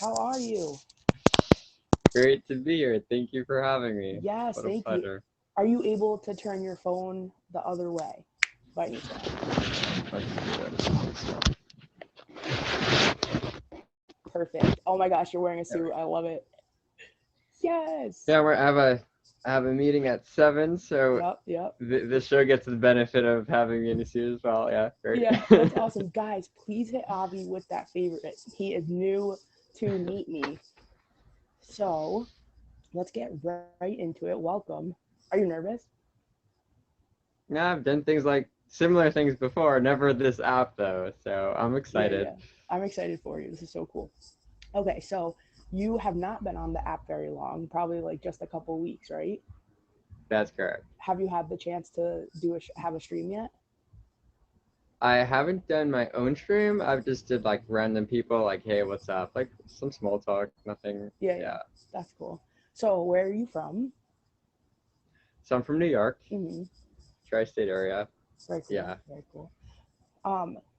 How are you? Great to be here. Thank you for having me. Yes, What a thank you. pleasure. Are you able to turn your phone the other way by any chance? Let's do this. Perfect. Oh my gosh, you're wearing a There suit. we I go. love it. Yes. Yeah, I have a meeting at 7, so Yep, yep. the show gets the benefit of having me in the suit as well. Yeah, great. Yeah, that's awesome. Guys, please hit Avi with that favorite. He is new to Meet Me. So let's get right into it. Welcome. Are you nervous? Yeah, I've done things like similar things before, never this app though, so I'm Yeah, excited. yeah. I'm excited for you. This is so cool. Okay, so you have not been on the app very long, probably like just a couple weeks, right? That's correct. Have you had the chance to have a stream yet? I haven't done my own stream. I've just did like random people like, hey, what's up? Like some small talk, nothing. Yeah, Yeah. yeah, that's cool. So where are you from? So I'm from New York, Hmm. tri-state area. Very cool, Yeah. very cool.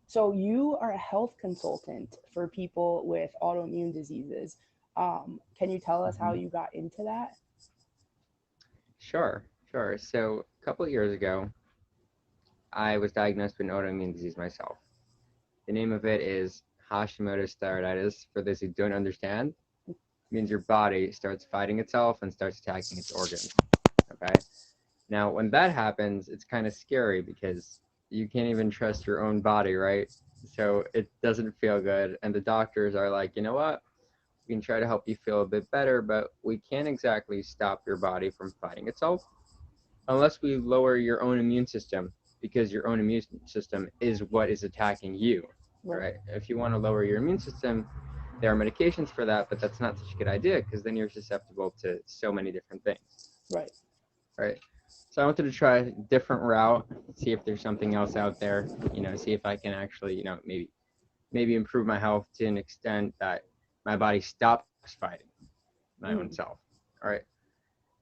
So you are a health consultant for people with autoimmune diseases. Can you tell us how Mhm. you got into that? Sure, sure. So a couple of years ago, I was diagnosed with an autoimmune disease myself. The name of it is Hashimoto's thyroiditis. For those who don't understand, it means your body starts fighting itself and starts attacking its organs. Okay. Now, when that happens, it's kind of scary because you can't even trust your own body, right? So it doesn't feel good. And the doctors are like, you know what? We can try to help you feel a bit better, but we can't exactly stop your body from fighting itself unless we lower your own immune system, because your own immune system is what is attacking you, Right, right? If you want to lower your immune system, there are medications for that, but that's not such a good idea because then you're susceptible to so many different things, right. right? So I wanted to try a different route, see if there's something else out there, see if I can actually, maybe improve my health to an extent that my body stops fighting my own Mm, self. All right.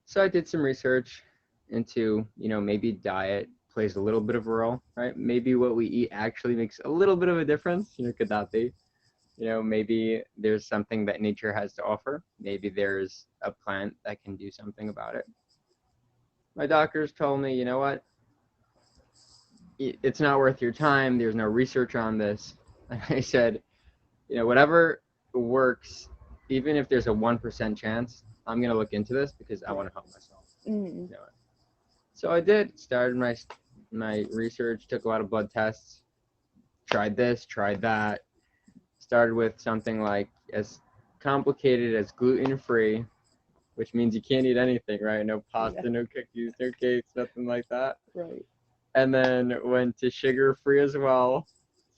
So I did some research into, maybe diet plays a little bit of a role, right? Maybe what we eat actually makes a little bit of a difference. Could that be? Maybe there's something that nature has to offer. Maybe there's a plant that can do something about it. My doctors told me, you know what? It's not worth your time. There's no research on this. And I said, whatever works, even if there's a 1% chance, I'm going to look into this because I want right. to help myself. Mm, You know, So I did. Started my research. Took a lot of blood tests. Tried this. Tried that. Started with something like as complicated as gluten free, which means you can't eat anything, right? No yeah, pasta, no cookies, no cakes, nothing like that. right. And then went to sugar free as well.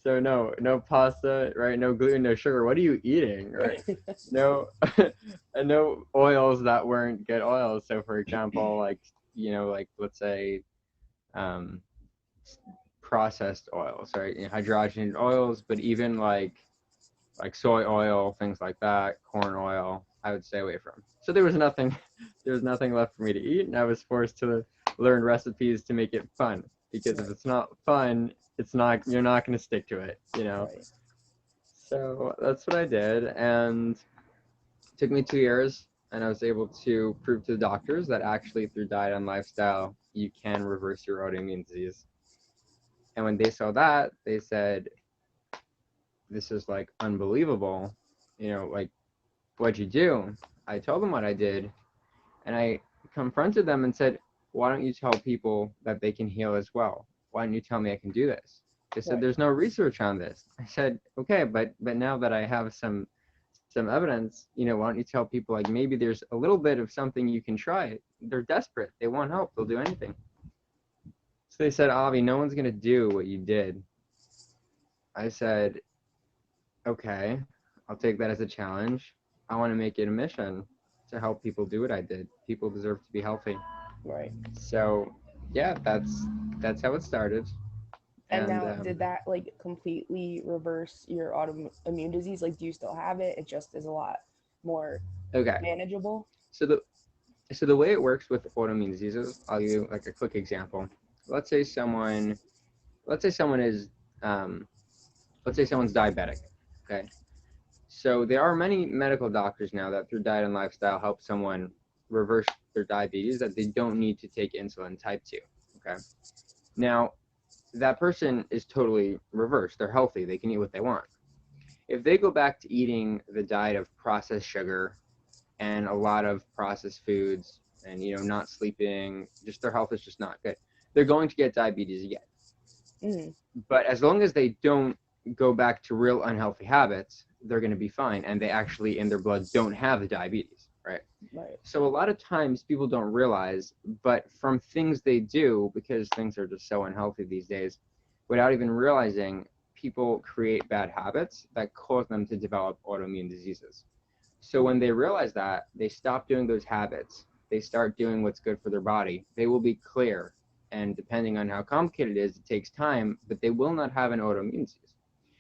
So no pasta, right? No gluten, no sugar. What are you eating, right? No, and no oils that weren't good oils. So for example, like let's say um, processed oils, right? Hydrogenated oils, but even like soy oil, things like that, corn oil, I would stay away from. So there was nothing left for me to eat, and I was forced to learn recipes to make it fun. Because if Right, it's not fun, you're not going to stick to it. right. So that's what I did, and it took me 2 years, and I was able to prove to the doctors that actually through diet and lifestyle you can reverse your autoimmune disease. And when they saw that, they said, "This is like unbelievable. Like what'd you do?" I told them what I did, and I confronted them and said, "Why don't you tell people that they can heal as well? Why don't you tell me I can do this?" They said, Right. "There's no research on this." I said, "Okay, but now that I have some evidence, why don't you tell people like maybe there's a little bit of something you can try? They're desperate. They want help. They'll do anything." So they said, "Avi, no one's gonna do what you did." I said, "Okay, I'll take that as a challenge. I want to make it a mission to help people do what I did. People deserve to be healthy." Right. So yeah, that's how it started. And And now, did that like completely reverse your autoimmune disease? Like, do you still have it? It just is a lot more okay, manageable. so the way it works with autoimmune diseases, I'll give you like a quick example. Let's say someone, let's say someone is, let's say someone's diabetic. Okay, So there are many medical doctors now that through diet and lifestyle help someone reverse their diabetes, that they don't need to take insulin type 2. Okay. Now, that person is totally reversed. They're healthy. They can eat what they want. If they go back to eating the diet of processed sugar and a lot of processed foods and, not sleeping, just their health is just not good, they're going to get diabetes again. Mm. But as long as they don't go back to real unhealthy habits, they're going to be fine. And they actually, in their blood, don't have the diabetes, right? Right. So a lot of times people don't realize, but from things they do, because things are just so unhealthy these days, without even realizing, people create bad habits that cause them to develop autoimmune diseases. So when they realize that, they stop doing those habits, they start doing what's good for their body, they will be clear. And depending on how complicated it is, it takes time, but they will not have an autoimmune disease.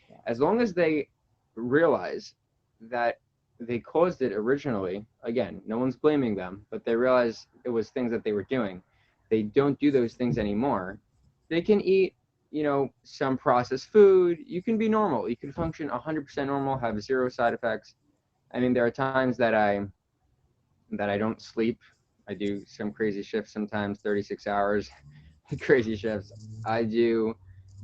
Yeah. As long as they realize that they caused it originally, again, no one's blaming them, but they realize it was things that they were doing. They don't do those things anymore. They can eat, some processed food. You can be normal. You can function 100% normal, have zero side effects. I mean, there are times that I don't sleep. I do some crazy shifts sometimes, 36 hours, crazy shifts. I do,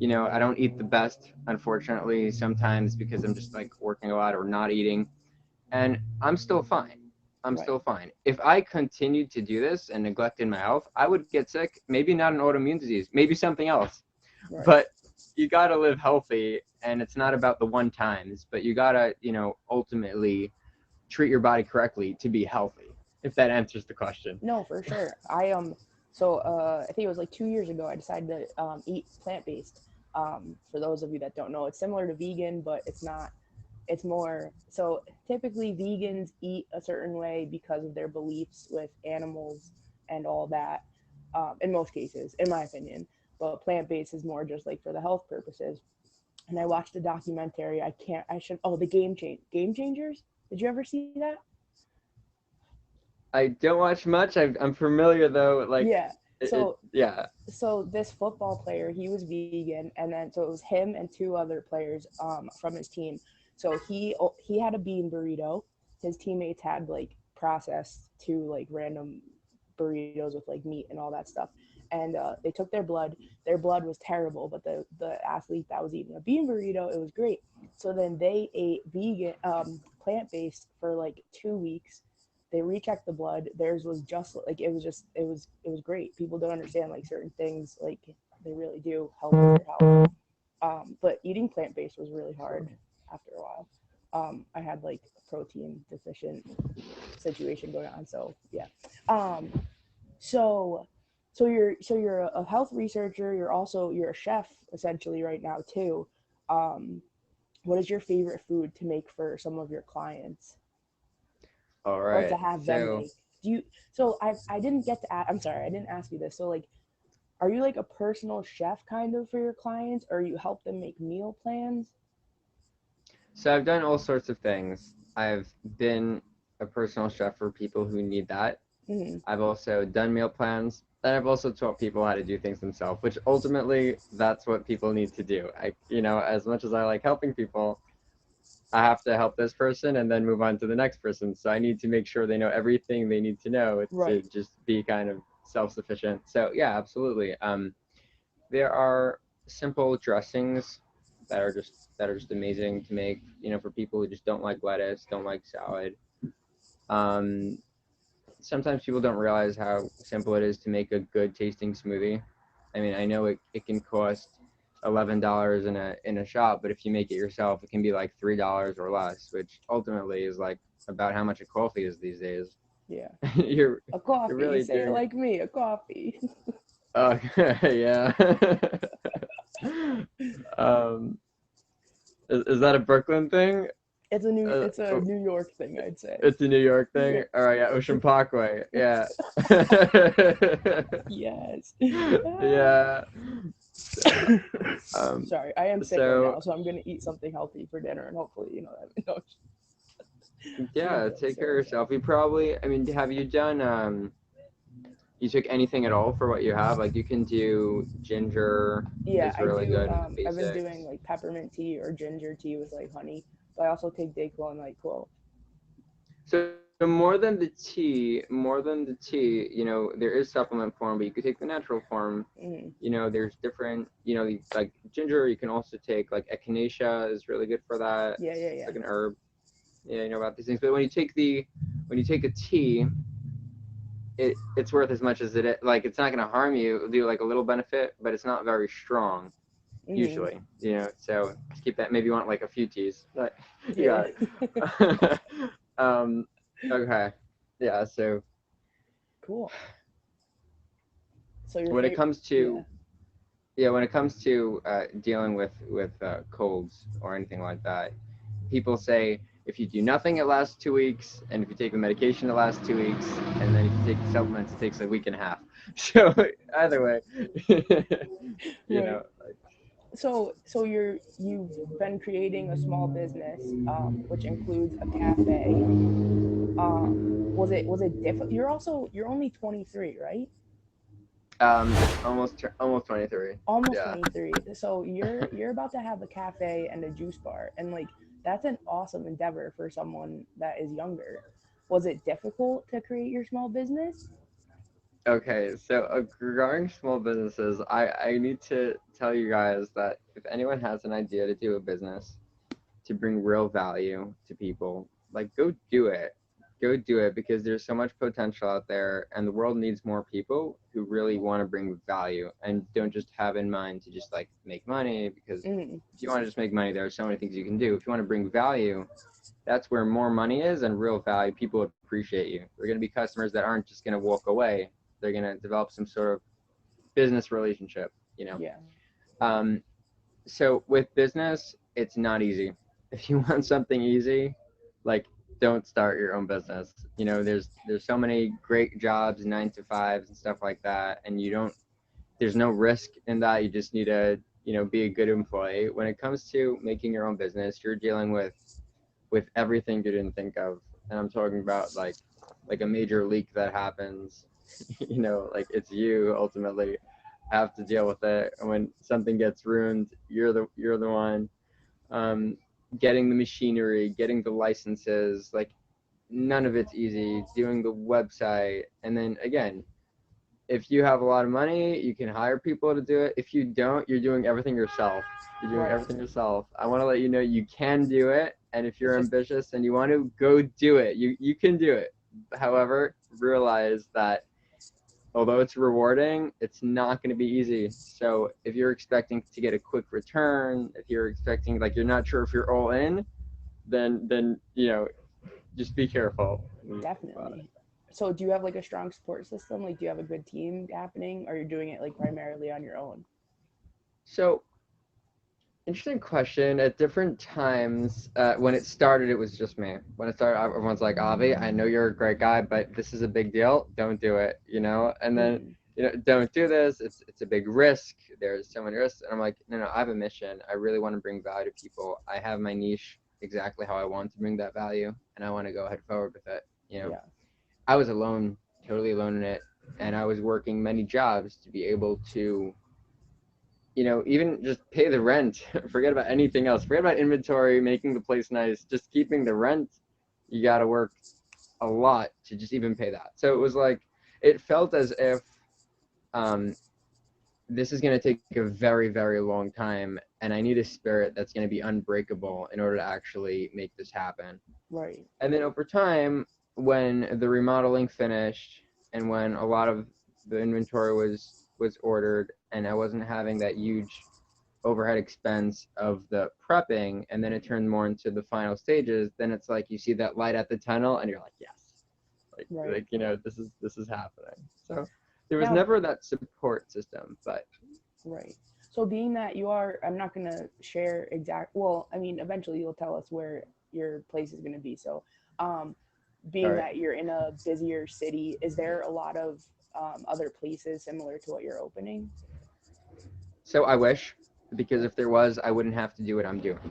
I don't eat the best, unfortunately, sometimes because I'm just like working a lot or not eating. And I'm still fine. I'm Right. still fine. If I continued to do this and neglected my health, I would get sick. Maybe not an autoimmune disease, maybe something else. Right. But you got to live healthy. And it's not about the one times, but you got to, ultimately treat your body correctly to be healthy, if that answers the question. No, for sure. I think it was like 2 years ago. I decided to eat plant based. For those of you that don't know, it's similar to vegan, but it's not. It's more so. Typically, vegans eat a certain way because of their beliefs with animals and all that. In most cases, in my opinion, but plant based is more just like for the health purposes. And I watched a documentary. I can't. I should. Oh, the Game Changers. Did you ever see that? I don't watch much. I'm familiar though. Like, Yeah. So yeah. this football player, he was vegan, and then so it was him and two other players from his team. So he had a bean burrito. His teammates had like processed two like random burritos with like meat and all that stuff. And they took their blood. Their blood was terrible, but the athlete that was eating a bean burrito, it was great. So then they ate vegan, plant based for like 2 weeks. They rechecked the blood. Theirs was just like it was great. People don't understand like certain things like they really do help with your health. But eating plant based was really hard after a while. I had like a protein deficient situation going on, so yeah. Um, so so you're a health researcher. You're a chef essentially right now too. Um, what is your favorite food to make for some of your clients? All Or to right. have them So make? Do you? So I didn't get to. I'm sorry, I didn't ask you this. So like, are you like a personal chef kind of for your clients, or you help them make meal plans? So I've done all sorts of things. I've been a personal chef for people who need that. Mm-hmm. I've also done meal plans. And I've also taught people how to do things themselves, which ultimately that's what people need to do. As much as I like helping people, I have to help this person and then move on to the next person. So I need to make sure they know everything they need to know to Right. just be kind of self-sufficient. So yeah, absolutely. There are simple dressings that are just amazing to make, for people who just don't like lettuce, don't like salad. Um, Sometimes people don't realize how simple it is to make a good tasting smoothie. I mean, I know it can cost $11 in a shop, but if you make it yourself, it can be like $3 or less, which ultimately is like about how much a coffee is these days. Yeah. you're A you're coffee. really Say it doing like me. A coffee. oh yeah. um is that a Brooklyn thing? Uh, It's a New York thing, I'd say. it's a New York thing. Yeah. All right, yeah, Ocean Parkway. Yeah. Yes. Yeah. So, um, Sorry, I am sick right so now, so I'm gonna eat something healthy for dinner, and hopefully, that. No, no yeah, jokes take care there. of yourself. You probably, I mean, have you done, you took anything at all for what you have? Like you can do ginger Yeah, is I really do. good in the I've been basics. doing like peppermint tea or ginger tea with like honey. So I also take Dayquil and NyQuil. So more than the tea, you know, there is supplement form, but you could take the natural form. Mm. You know, there's different, you know, like ginger. You can also take like echinacea is really good for that. Yeah, yeah, It's yeah. like an herb. Yeah, you know about these things. But when you take a tea, it's worth as much as like it's not going to harm you. It'll do like a little benefit, but it's not very strong Mm. usually. You know, so just keep that. Maybe you want like a few teas, but you Yeah. got it. Okay. Yeah. So Cool. So your when it favorite? comes Yeah. to yeah, when it comes to dealing with colds or anything like that, people say if you do nothing, it lasts 2 weeks, and if you take the medication, it lasts 2 weeks, and then if you take the supplements, it takes a week and a half. So either way, you Right. know, So you've been creating a small business, which includes a cafe. Was it difficult? You're only 23, right? almost 23. Almost Yeah. 23. So you're about to have a cafe and a juice bar, and like that's an awesome endeavor for someone that is younger. Was it difficult to create your small business? Okay, so regarding small businesses, I need to tell you guys that if anyone has an idea to do a business to bring real value to people, like go do it. Go do it because there's so much potential out there and the world needs more people who really want to bring value and don't just have in mind to just like make money because Mm, if you want to just make money, there are so many things you can do. If you want to bring value, that's where more money is and real value. People appreciate you. They're going to be customers that aren't just going to walk away. They're going to develop some sort of business relationship, you know. yeah. Um, so with business, it's not easy. If you want something easy, like don't start your own business. You know, there's so many great jobs, 9 to 5s and stuff like that, and you don't. There's no risk in that. You just need to, you know, be a good employee. When it comes to making your own business, you're dealing with everything you didn't think of, and I'm talking about like a major leak that happens. You know, like it's you ultimately have to deal with it. And when something gets ruined, you're the one um, getting the machinery, getting the licenses. Like none of it's easy. Doing the website, and then again, if you have a lot of money, you can hire people to do it. If you don't, you're doing everything yourself. You're doing Right. everything yourself. I want to let you know you can do it, and if It's you're just ambitious and you want to go do it, you can do it. However, realize that although it's rewarding, it's not going to be easy. So if you're expecting to get a quick return, if you're expecting like you're not sure if you're all in, then you know just be careful. definitely. So do you have like a strong support system? Like do you have a good team happening, or you're doing it like primarily on your own? So interesting question. At different times, when it started, it was just me. When it started, everyone's like, "Avi, I know you're a great guy, but this is a big deal. Don't do it." You know, and then Mm, you know, don't do this. It's a big risk. There's so many risks, and I'm like, no, no. I have a mission. I really want to bring value to people. I have my niche exactly how I want to bring that value, and I want to go ahead forward with it. You know, yeah. I was alone, totally alone in it, and I was working many jobs to be able to you know, even just pay the rent. Forget about anything else. Forget about inventory, making the place nice, just keeping the rent. You got to work a lot to just even pay that. So it was like, it felt as if um, this is going to take a very, very long time. And I need a spirit that's going to be unbreakable in order to actually make this happen. Right. And then over time, when the remodeling finished and when a lot of the inventory was ordered and I wasn't having that huge overhead expense of the prepping and then it turned more into the final stages, then it's like you see that light at the tunnel and you're like, yes. Right. Like you know, this is happening. So there was Now, never that support system, but right. So being that you are, I'm not gonna share exact. Well, I mean, eventually you'll tell us where your place is gonna be. So, um, all being right. that you're in a busier city, is there a lot of other places similar to what you're opening? So I wish because if there was, I wouldn't have to do what I'm doing.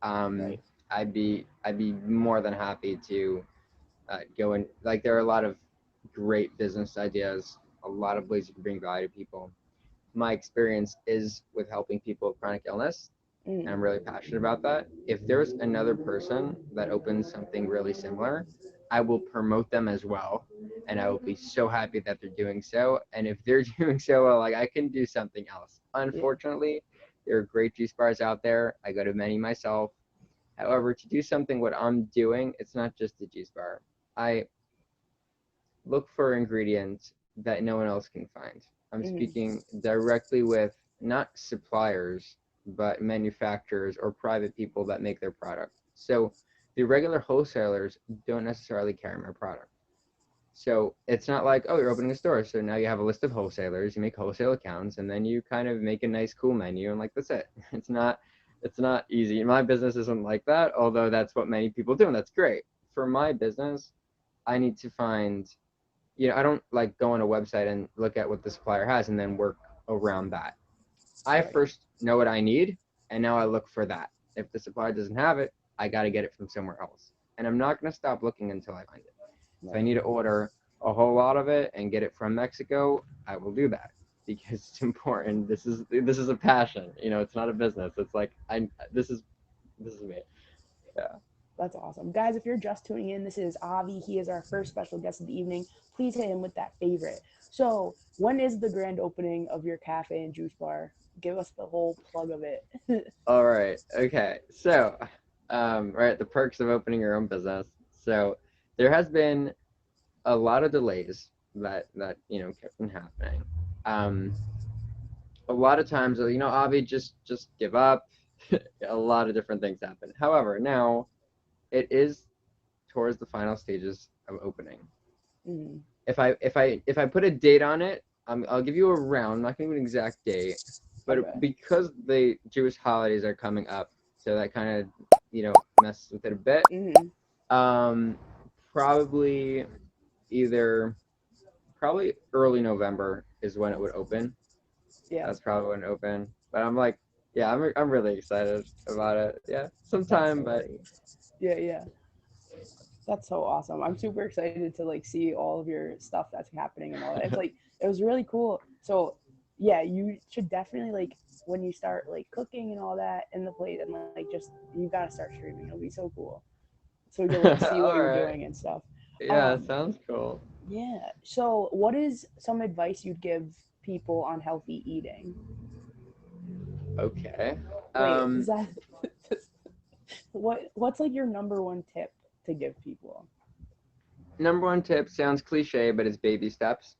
Um, Right. I'd be more than happy to go in. Like there are a lot of great business ideas, a lot of ways you can bring value to people. My experience is with helping people with chronic illness. and Mm. I'm really passionate about that. If there's another person that opens something really similar, I will promote them as well, and I will be so happy that they're doing so. And if they're doing so well, like I can do something else. Yeah. Unfortunately, there are great juice bars out there. I go to many myself. However, to do something what I'm doing, it's not just a juice bar. I look for ingredients that no one else can find. I'm Mm. speaking directly with not suppliers, but manufacturers or private people that make their product. So the regular wholesalers don't necessarily carry my product. So it's not like, oh, you're opening a store. So now you have a list of wholesalers, you make wholesale accounts, and then you kind of make a nice, cool menu, and like that's it. It's not easy. My business isn't like that, although that's what many people do, and that's great. For my business, I need to find, I don't like go on a website and look at what the supplier has and then work around that. I Right. first know what I need, and now I look for that. If the supplier doesn't have it, I got to get it from somewhere else. And I'm not going to stop looking until I find it. If I Right. need to order a whole lot of it and get it from Mexico, I will do that because it's important. This is a passion. It's not a business. It's like this is me. Yeah. That's awesome. Guys, if you're just tuning in, this is Avi. He is our first special guest of the evening. Please hit him with that favorite. So, when is the grand opening of your cafe and juice bar? Give us the whole plug of it. All right. Okay. So, right, the perks of opening your own business. So, there has been a lot of delays that kept on happening. Um, a lot of times, Avi, just give up. A lot of different things happen. However, now it is towards the final stages of opening. Mm. If I put a date on it, I'll give you a round. I'm not gonna give an exact date, but Okay. because the Jewish holidays are coming up, so that kind of messes with it a bit. Mm. Um, probably either probably early November is when it would open. Yeah, That's probably when it opened. But I'm like, yeah, I'm really excited about it. Yeah, that's sometime, so but great. Yeah, yeah. That's so awesome. I'm super excited to like see all of your stuff that's happening and all that. It's like it was really cool. So yeah, you should definitely like when you start like cooking and all that in the plate and like just you gotta start streaming. It'll be so cool. So we can like see what all you're right. doing and stuff. Yeah, Um sounds cool. yeah. So what is some advice you'd give people on healthy eating? Okay. Wait, Um, does that what's like your number one tip to give people? Number one tip sounds cliche, but it's baby steps.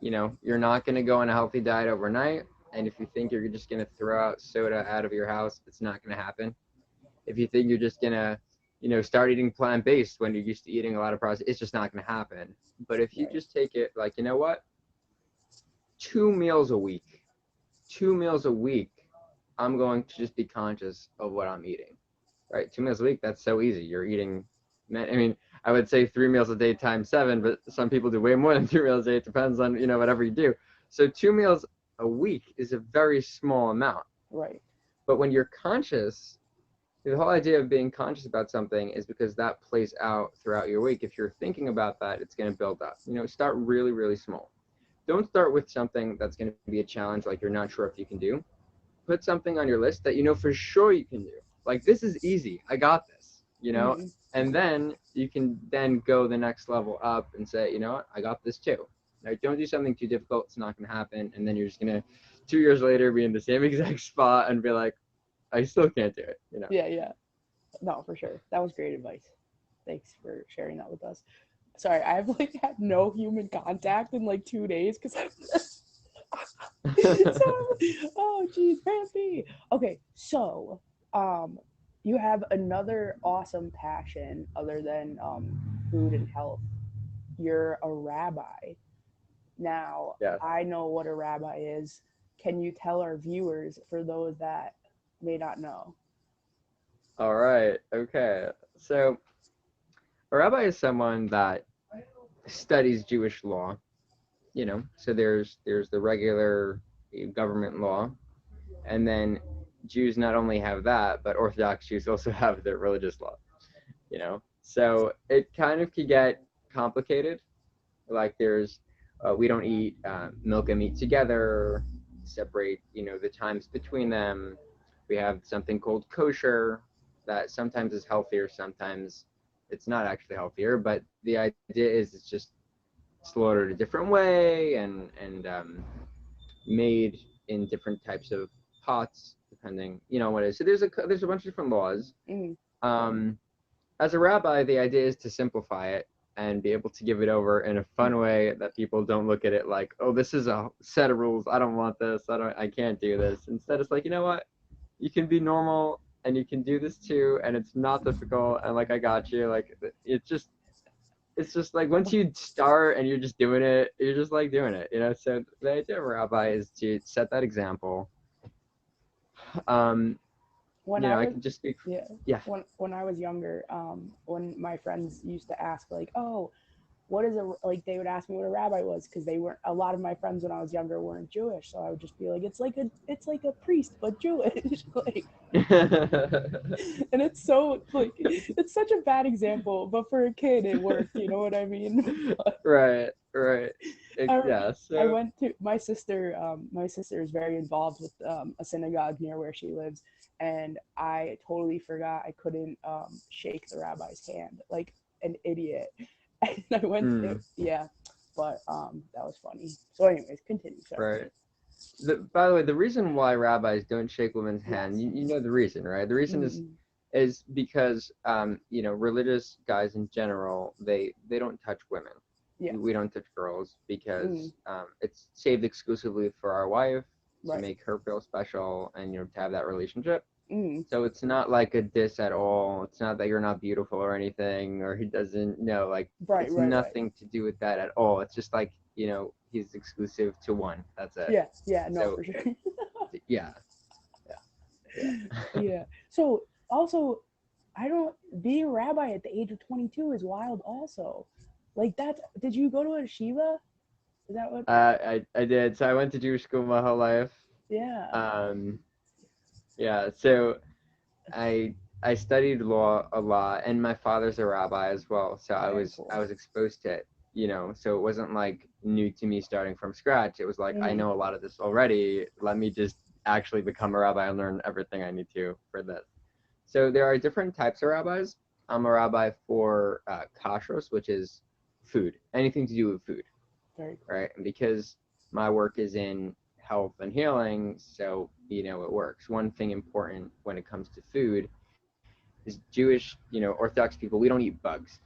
You're not going to go on a healthy diet overnight. And if you think you're just going to throw out soda out of your house, it's not going to happen. If you think you're just going to, start eating plant based when you're used to eating a lot of processed, it's just not going to happen. But if you Right. just take it like, you know what, 2 meals a week, 2 meals a week, I'm going to just be conscious of what I'm eating, right? 2 meals a week, that's so easy. You're eating, I mean, I would say 3 meals a day times seven, but some people do way more than 3 meals a day. It depends on, whatever you do. So 2 meals a week is a very small amount. Right. But when you're conscious, the whole idea of being conscious about something is because that plays out throughout your week. If you're thinking about that, it's going to build up. Start really, really small. Don't start with something that's going to be a challenge like you're not sure if you can do. Put something on your list that you know for sure you can do. Like, this is easy. I got this. Hmm. And then you can then go the next level up and say, you know what, I got this too. Right? Don't do something too difficult. It's not going to happen. And then you're just going to, 2 years later, be in the same exact spot and be like, I still can't do it. Yeah, yeah. No, for sure. That was great advice. Thanks for sharing that with us. Sorry, I've like had no human contact in like 2 days because I'm so oh geez, crampy. Okay, so um you have another awesome passion other than food and health. You're a rabbi. Now, Yes. I know what a rabbi is. Can you tell our viewers for those that may not know? All right. Okay. So a rabbi is someone that studies Jewish law. So there's the regular government law, and then Jews not only have that, but Orthodox Jews also have their religious law. So it kind of could get complicated. Like there's we don't eat milk and meat together, separate the times between them. We have something called kosher that sometimes is healthier, sometimes it's not actually healthier. But the idea is it's just slaughtered a different way and made in different types of pots, depending, what it is. So there's a bunch of different laws. Mm. Um, as a rabbi, the idea is to simplify it and be able to give it over in a fun way that people don't look at it like, oh, this is a set of rules. I don't want this. I can't do this. Instead, it's like, you know what? You can be normal and you can do this too, and it's not difficult. And like, I got you. Like, it's just like once you start and you're just doing it, you're just like doing it, So the idea of a rabbi is to set that example. Um, When I I was can just speak. yeah, Yeah. when I was younger, when my friends used to ask like, oh, what is a like they would ask me what a rabbi was because they weren't a lot of my friends when I was younger weren't Jewish, so I would just be like, it's like a priest but Jewish. Like, and it's so like it's such a bad example, but for a kid it worked, you know what I mean? Right, right. I, Yeah, I so went to my sister is very involved with a synagogue near where she lives, and I totally forgot I couldn't shake the rabbi's hand like an idiot. And I went mm, yeah, but that was funny. So anyways, continue. Sorry. right. By the way, the reason why rabbis don't shake women's hand, Yes. you know the reason, right? The reason is Mm-mm. is because religious guys in general, they don't touch women. Yes. We don't touch girls Mm. because it's saved exclusively for our wife to Right. make her feel special and to have that relationship. Mm. So it's not like a diss at all. It's not that you're not beautiful or anything, or he doesn't know. Like, Right. it's Right. Right. nothing to do with that at all. It's just like, he's exclusive to one. That's it. Yeah. Yeah. No, So for sure. yeah, yeah, yeah. Yeah. So also, I don't being a rabbi at the age of 22 is wild. Also, like that's. Did you go to a shiva? Is that what? I did. So I went to Jewish school my whole life. Yeah. Um, yeah. So I studied law a lot, and my father's a rabbi as well. So I Very was I cool. was exposed to it. So it wasn't like new to me starting from scratch. It was like, I Mm. know a lot of this already. Let me just actually become a rabbi and learn everything I need to for this. So there are different types of rabbis. I'm a rabbi for kashrus, which is food, anything to do with food, Very cool. right? And because my work is in health and healing, so it works. One thing important when it comes to food is Jewish, Orthodox people, we don't eat bugs.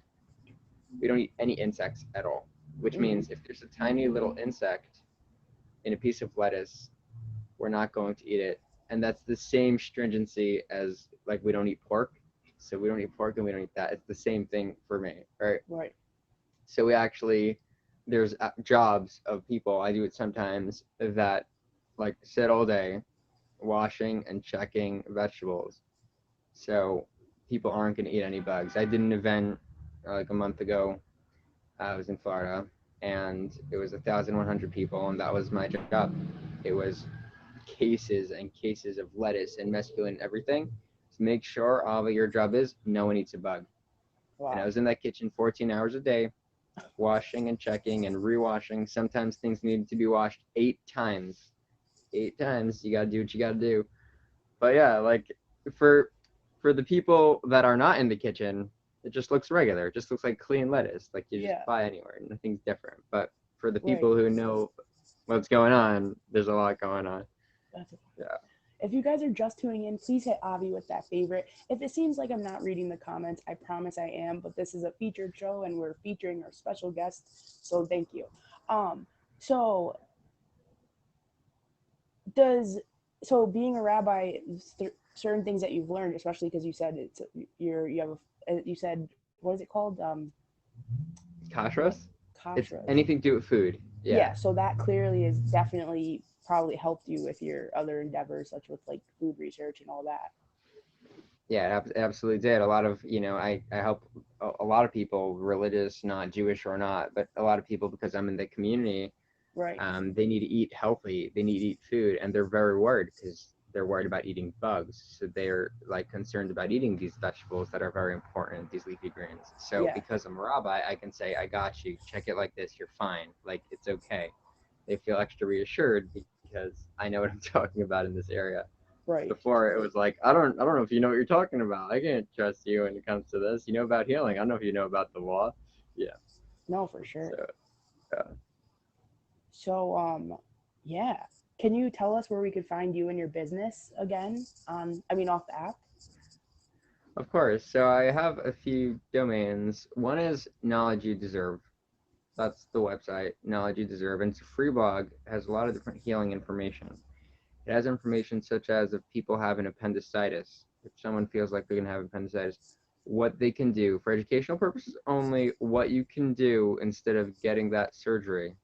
We don't eat any insects at all, which Mm. means if there's a tiny little insect in a piece of lettuce, we're not going to eat it. And that's the same stringency as like we don't eat pork. So we don't eat pork and we don't eat that. It's the same thing for me, right? Right. So there's jobs of people, I do it sometimes, that like sit all day washing and checking vegetables. So people aren't going to eat any bugs. I did an event like a month ago. I was in Florida, and it was 1,100 people, and that was my job. It was cases and cases of lettuce and mesclun and everything to make sure all of your job is no one eats a bug. And I Wow. was in that kitchen 14 hours a day, washing and checking and rewashing. Sometimes things needed to be washed 8 times. 8 times. You got to do what you got to do. But yeah, like for for the people that are not in the kitchen, it just looks regular. It just looks like clean lettuce, like you just Yeah. buy anywhere. Nothing's different. But for the Right. people who know what's going on, there's a lot going on. That's Yeah. If you guys are just tuning in, please hit Avi with that favorite. If it seems like I'm not reading the comments, I promise I am, but this is a featured show and we're featuring our special guests, so thank you. Um, so does so being a rabbi, certain things that you've learned, especially because you said you have you said what is it called? What Kashrus? It's kashras? anything to do with food. Yeah. Yeah, so that clearly is definitely probably helped you with your other endeavors, such with like food research and all that. Yeah, it absolutely did. A lot of, I help a lot of people, religious, not Jewish or not, but a lot of people because I'm in the community. Right. They need to eat healthy. They need to eat food, and they're very worried because they're worried about eating bugs. So they're like concerned about eating these vegetables that are very important, these leafy greens. So Yeah. because I'm a rabbi, I can say, I got you. Check it like this. You're fine. Like, it's okay. They feel extra reassured because I know what I'm talking about in this area. Right. Before it was like, I don't know if you know what you're talking about. I can't trust you when it comes to this. You know about healing. I don't know if you know about the law. Yeah. No, for sure. So uh, So, yeah. Can you tell us where we could find you and your business again? I mean, off the app. of course. So I have a few domains. One is Knowledge You Deserve. That's the website, Knowledge You Deserve. And it's a free blog. It has a lot of different healing information. It has information such as if people have an appendicitis, if someone feels like they're going to have appendicitis, what they can do for educational purposes only, what you can do instead of getting that surgery,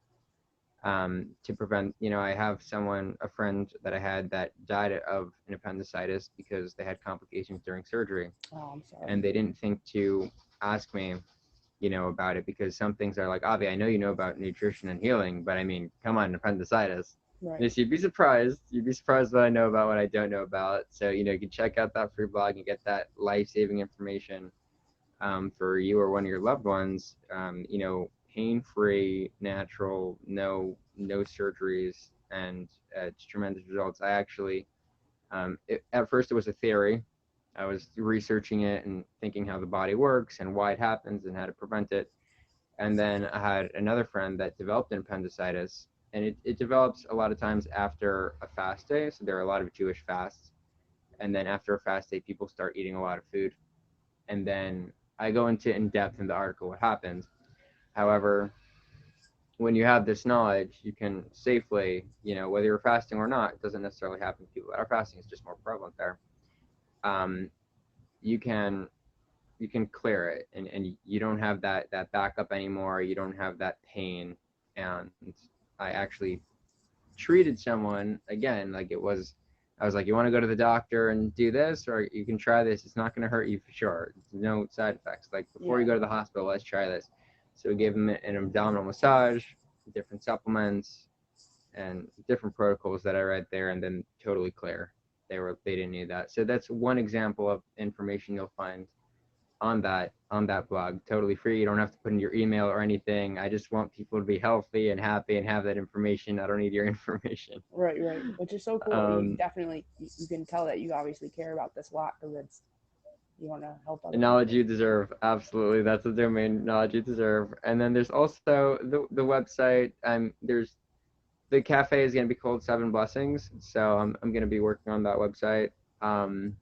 to prevent, I have a friend that I had that died of an appendicitis because they had complications during surgery. Oh, I'm sorry. And they didn't think to ask me, about it because some things are like, Avi, I know you know about nutrition and healing, but I mean, come on, appendicitis. Right. Yes, you'd be surprised. You'd be surprised what I know about what I don't know about. So, you can check out that free blog and get that life-saving information, for you or one of your loved ones. Pain-free, natural, no surgeries, and it's tremendous results. I actually, at first it was a theory. I was researching it and thinking how the body works and why it happens and how to prevent it. And then I had another friend that developed an appendicitis, and it develops a lot of times after a fast day. So there are a lot of Jewish fasts. And then after a fast day, people start eating a lot of food. And then I go into in depth in the article what happens. However, when you have this knowledge, you can safely, whether you're fasting or not, it doesn't necessarily happen to people that are fasting, it's just more prevalent there. Um, you can clear it, and you don't have that backup anymore. You don't have that pain. And I actually treated someone again like it was, I was like, you want to go to the doctor and do this, or you can try this, it's not going to hurt you for sure, no side effects, like before Yeah. you go to the hospital, let's try this. So we gave him an abdominal massage, different supplements, and different protocols that I read there, and then totally clear. They didn't need that. So that's one example of information you'll find on that blog, totally free. You don't have to put in your email or anything. I just want people to be healthy and happy and have that information. I don't need your information. Right. Right. Which is so cool. You um definitely you can tell that you obviously care about this a lot because it's you want to help other Knowledge people. You Deserve, absolutely, that's the domain, Knowledge You Deserve. And then there's also the website. There's the cafe is going to be called Seven Blessings, so I'm going to be working on that website. um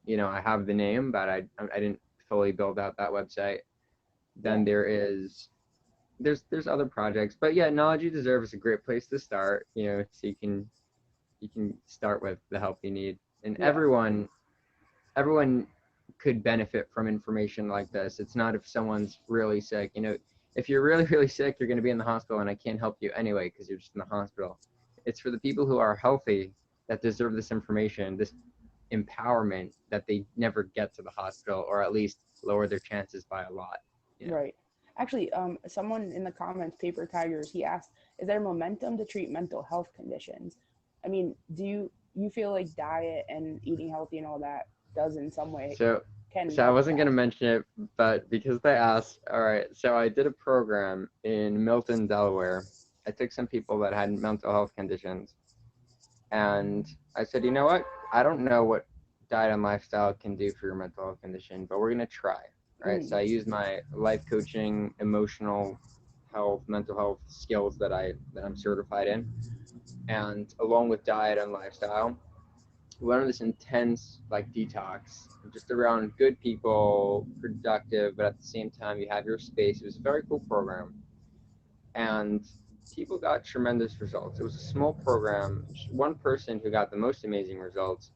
I have the name, but I didn't fully build out that website. Yeah. Then there's other projects, but yeah, Knowledge You Deserve is a great place to start, so you can start with the help you need. And Yeah. everyone could benefit from information like this. It's not if someone's really sick. If you're really, really sick, you're going to be in the hospital, and I can't help you anyway because you're just in the hospital. It's for the people who are healthy that deserve this information, this empowerment, that they never get to the hospital, or at least lower their chances by a lot. Right. Actually, someone in the comments, Paper Tigers, he asked, "Is there momentum to treat mental health conditions?" I mean, do you feel like diet and eating healthy and all that does in some way So, can so I help wasn't that? gonna mention it, but because they asked, all right. So I did a program in Milton, Delaware. I took some people that had mental health conditions, and I said, you know what? I don't know what diet and lifestyle can do for your mental health condition, but we're gonna try. Right. So Mm, I used my life coaching, emotional health, mental health skills that I'm certified in, and along with diet and lifestyle, we went on this intense like detox, just around good people, productive, but at the same time you have your space. It was a very cool program, and people got tremendous results. It was a small program. One person who got the most amazing results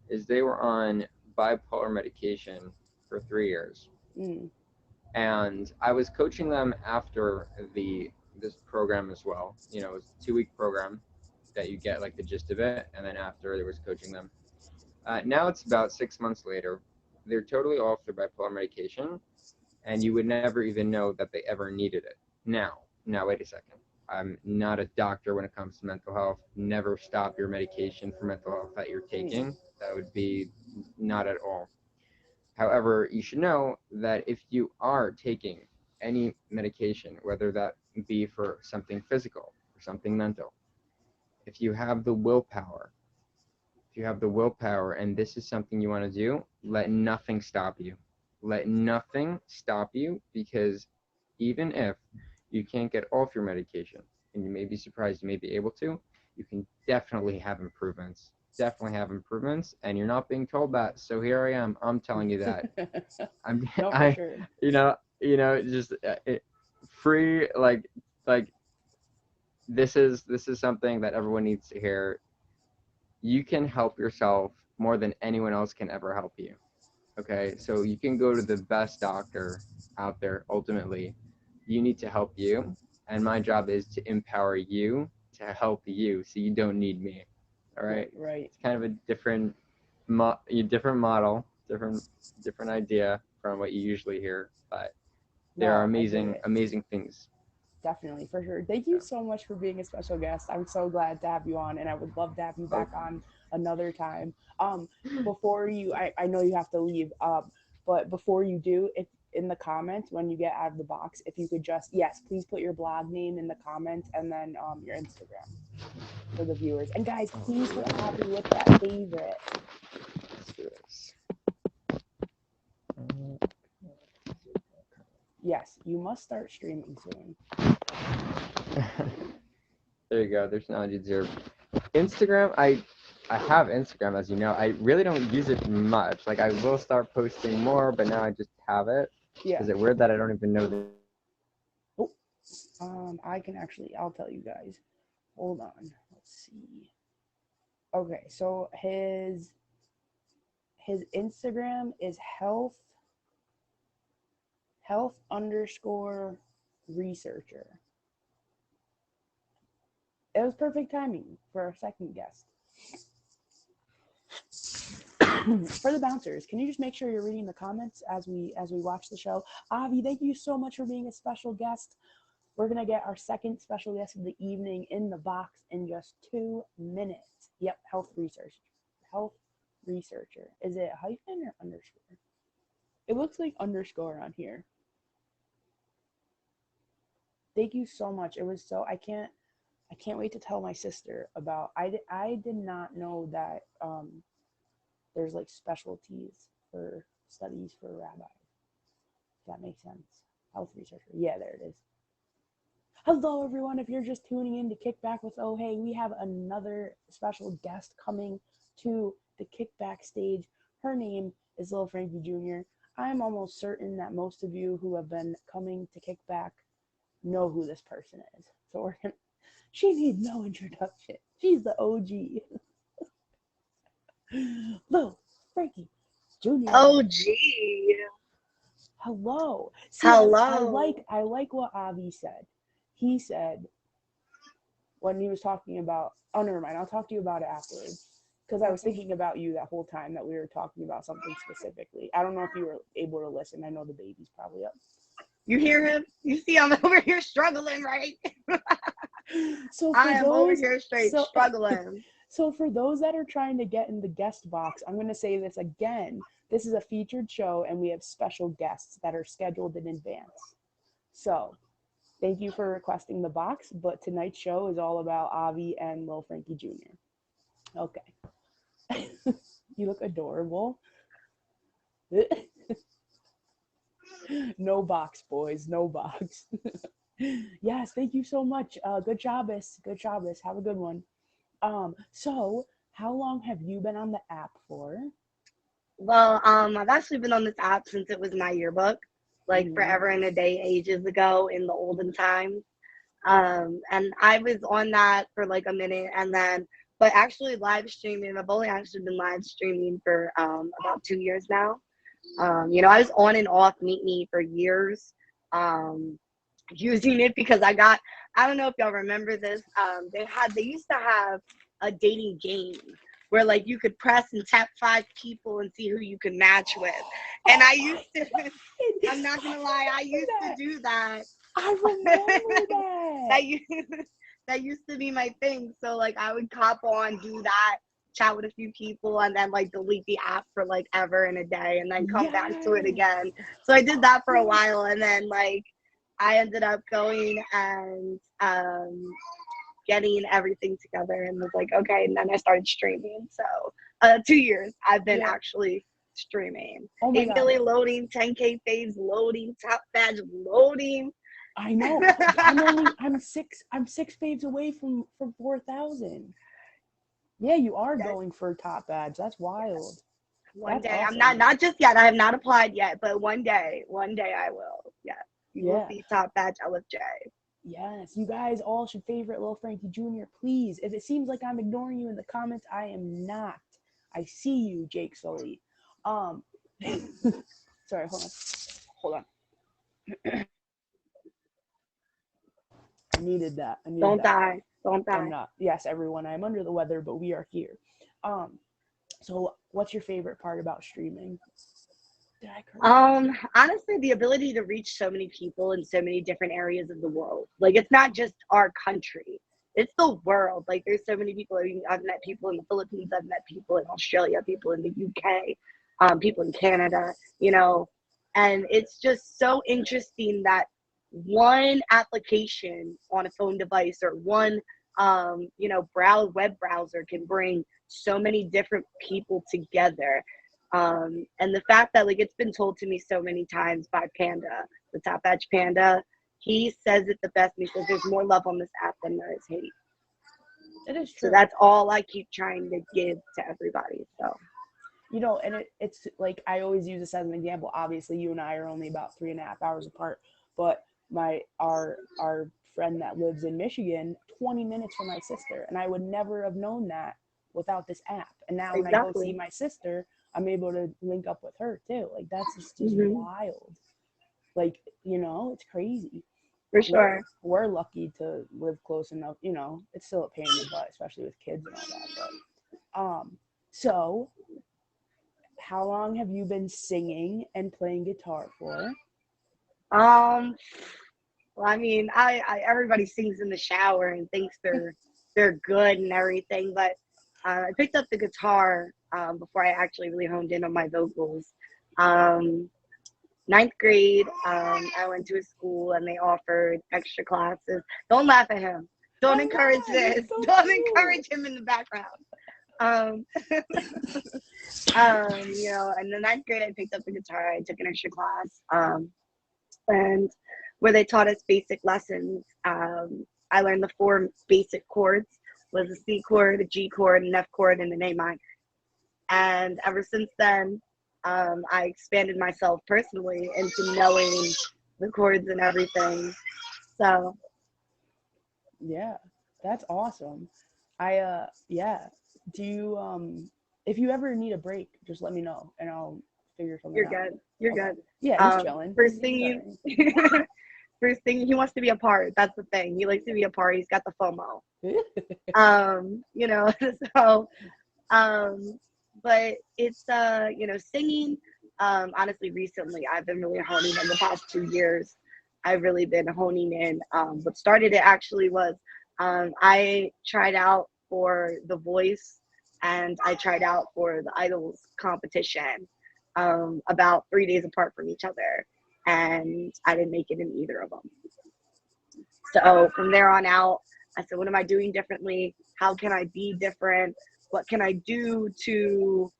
is they were on bipolar medication for 3 years, mm, and I was coaching them after this program as well. It was a 2-week program that you get like the gist of it, and then after there was coaching them. Now it's about 6 months later. They're totally off their bipolar medication, and you would never even know that they ever needed it. Now, wait a second. I'm not a doctor when it comes to mental health. Never stop your medication for mental health that you're mm. taking. That would be not at all. However, you should know that if you are taking any medication, whether that be for something physical or something mental, if you have the willpower, if you have the willpower and this is something you want to do, let nothing stop you. Let nothing stop you, because even if you can't get off your medication, and you may be surprised you may be able to, you can definitely have improvements. Definitely have improvements, and you're not being told that. So here I am. I'm telling you that. No, for I, sure. just free, like this is something that everyone needs to hear. You can help yourself more than anyone else can ever help you. Okay, so you can go to the best doctor out there. Ultimately, you need to help you, and my job is to empower you to help you, so you don't need me. All right, Right. it's kind of a different model, different idea from what you usually hear, but there are No, I get amazing it. things. Definitely, for sure. Thank you Yeah. so much for being a special guest. I'm so glad to have you on, and I would love to have you back on another time. Before you, I know you have to leave. But before you do, if in the comments when you get out of the box, if you could just, yes, please put your blog name in the comments, and then your Instagram for the viewers. And guys, please hit Avi with that favorite. Let's do this. Yes, you must start streaming soon. There you go. There's knowledge you deserve. Instagram, I have Instagram, as you know. I really don't use it much. Like, I will start posting more, but now I just have it. Yeah. Is it weird that I don't even know the... I can actually, I'll tell you guys. Hold on. Let's see. Okay, so his Instagram is health underscore researcher. It was perfect timing for our second guest. For the bouncers, can you just make sure you're reading the comments as we watch the show? Avi, thank you so much for being a special guest. We're gonna get our second special guest of the evening in the box in just 2 minutes. Yep, health researcher. Health researcher. Is it hyphen or underscore? It looks like underscore on here. Thank you so much. It was so I can't wait to tell my sister about. I did not know that there's like specialties for studies for rabbis. If that makes sense. Health researcher. Yeah, there it is. Hello, everyone. If you're just tuning in to Kickback with Oh Hey, we have another special guest coming to the Kickback stage. Her name is Lil Frankie Jr. I'm almost certain that most of you who have been coming to Kickback know who this person is. So she needs no introduction. She's the OG. Lil Frankie Jr. OG. Hello. See, Hello. I like what Avi said. He said when he was talking about, oh, never mind, I'll talk to you about it afterwards, because I was thinking about you that whole time that we were talking about something specifically. I don't know if you were able to listen. I know the baby's probably up. You hear him? You see I'm over here struggling, right? So I am over here straight struggling. So for those that are trying to get in the guest box, I'm going to say this again. This is a featured show, and we have special guests that are scheduled in advance. So thank you for requesting the box, but tonight's show is all about Avi and Lil Frankie Jr. Okay. You look adorable. No box, boys. No box. Yes, thank you so much. Good Shabbos. Good Shabbos. Have a good one. So how long have you been on the app for? Well, I've actually been on this app since it was my yearbook, like forever and a day, ages ago in the olden times. And I was on that for like a minute, and then, but actually live streaming, I've only actually been live streaming for about 2 years now. I was on and off Meet Me for years, using it because I don't know if y'all remember this. They used to have a dating game where like you could press and tap 5 people and see who you could match with. And I used to, I'm not gonna lie, I used to do that. I remember that. That used to be my thing. So like I would hop on, do that, chat with a few people, and then like delete the app for like ever in a day, and then come back to it again. So I did that for a while, and then like I ended up going and getting everything together and was like, okay, and then I started streaming. So 2 years I've been Yeah. actually streaming. Oh my 8 God. million loading, 10K faves loading, top badge loading. I know. I'm six faves away from 4,000. Yeah, you are Yes. going for top badge. That's wild. One That's day, I'm awesome. not just yet. I have not applied yet, but one day I will. Yeah, you will Yeah. see top badge LFJ. Yes, you guys all should favorite Lil Frankie Jr. Please. If it seems like I'm ignoring you in the comments, I am not. I see you, Jake Sully. Um, sorry, hold on. I needed that. Don't die. Don't I'm die. not. Yes, everyone. I'm under the weather, but we are here. Um, so what's your favorite part about streaming? Did I curse? Honestly, the ability to reach so many people in so many different areas of the world. Like, it's not just our country, it's the world. Like, there's so many people. I've met people in the Philippines, I've met people in Australia, people in the UK, people in Canada, you know, and it's just so interesting that one application on a phone device or one, web browser can bring so many different people together. And the fact that, like, it's been told to me so many times by Panda, the Top Edge Panda, he says it the best. He says there's more love on this app than there is hate. It is So true. that's all I keep trying to give to everybody. So, You know, and it's like I always use this as an example. Obviously, you and I are only about 3.5 hours apart, but our friend that lives in Michigan, 20 minutes from my sister, and I would never have known that without this app. And now when I go see exactly. my sister, I'm able to link up with her too. Like that's just Hmm. wild. Like, you know, it's crazy. For We're, sure. we're lucky to live close enough. You know, it's still a pain in the butt, especially with kids and all that. But so how long have you been singing and playing guitar for? Um, well, I mean, everybody sings in the shower and thinks they're good and everything, but I picked up the guitar before I actually really honed in on my vocals. Um, Ninth grade, I went to a school and they offered extra classes. Don't laugh at him. Don't I'm encourage not. this. It's so Don't cute. encourage him in the background. Um, in the ninth grade, I picked up the guitar. I took an extra class, and where they taught us basic lessons. I learned the four basic chords: was a C chord, a G chord, an F chord, and an A minor. And ever since then, I expanded myself personally into knowing the chords and everything. So Yeah, that's awesome. Yeah. Do you if you ever need a break, just let me know and I'll figure something you're out. good. You're Okay. good. Yeah, he's chilling. First He's thing all you, right. first thing he wants to be a part. That's the thing. He likes to be a part. He's got the FOMO. You know, so um, but it's singing. Honestly, recently I've been really honing in the past 2 years. I've really been honing in. What started it actually was I tried out for The Voice and I tried out for the Idols competition about 3 days apart from each other, and I didn't make it in either of them. So from there on out, I said, what am I doing differently? How can I be different? What can I do to,